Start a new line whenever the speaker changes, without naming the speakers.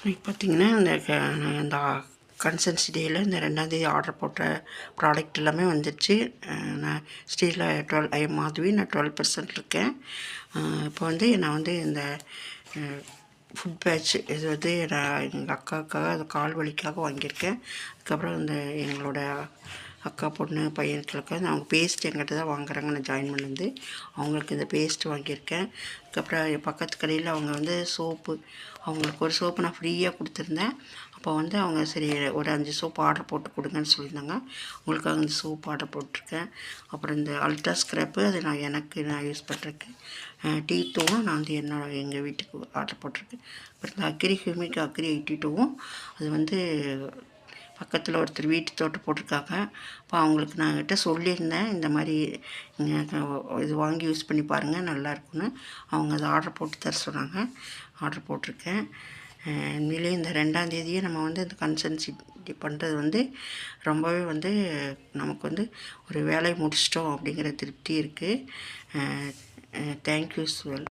இன்றைக்கி பார்த்திங்கன்னா இந்த கன்சன்சி டேயில் இந்த 2ஆந்தேதி ஆர்டர் போட்ட ப்ராடக்ட் எல்லாமே வந்துடுச்சு. நான் ஸ்டீலில் ஐ மாதவி, நான் 12% இருக்கேன். இப்போ வந்து நான் வந்து இந்த ஃபுட் பேட்ச் இது வந்து நான் எங்கள் அக்காவுக்காக அது கால் வலிக்காக வாங்கியிருக்கேன். அதுக்கப்புறம் இந்த எங்களோட அக்கா பொண்ணு பையனுக்களுக்கு அவங்க பேஸ்ட் எங்கிட்ட தான் வாங்குறாங்க. நான் ஜாயின் பண்ணது அவங்களுக்கு இந்த பேஸ்ட் வாங்கியிருக்கேன். அதுக்கப்புறம் என் பக்கத்து கடையில் அவங்க வந்து சோப்பு, அவங்களுக்கு ஒரு சோப்பு நான் ஃப்ரீயாக கொடுத்துருந்தேன். அப்போ வந்து அவங்க சரி ஒரு 5 சோப்பு ஆர்டர் போட்டு கொடுங்கன்னு சொல்லியிருந்தாங்க. உங்களுக்காக இந்த சோப்பு ஆர்டர் போட்டிருக்கேன். அப்புறம் இந்த அல்ட்ரா ஸ்க்ரப்பு அது நான் யூஸ் பண்ணுறேன். டீ தூவும் நான் வந்து எங்கள் வீட்டுக்கு ஆர்டர் போட்டிருக்கேன். அப்புறம் இந்த அக்ரி ஹியூமிக் அக்ரி 82வும் அது வந்து பக்கத்தில் ஒருத்தர் வீட்டு தோட்டம் போட்டிருக்காங்க. அப்போ அவங்களுக்கு நான் கிட்ட சொல்லியிருந்தேன், இந்த மாதிரி இது வாங்கி யூஸ் பண்ணி பாருங்கள் நல்லாயிருக்குன்னு. அவங்க அதை ஆர்டர் போட்டு தர சொன்னாங்க. ஆர்டர் போட்டிருக்கேன். உண்மையிலே இந்த 2ஆந்தேதியே நம்ம வந்து இந்த கன்சன்சி பண்ணுறது வந்து ரொம்பவே வந்து நமக்கு வந்து ஒரு வேலையை முடிச்சிட்டோம் அப்படிங்கிற திருப்தி இருக்குது. Thank you swell.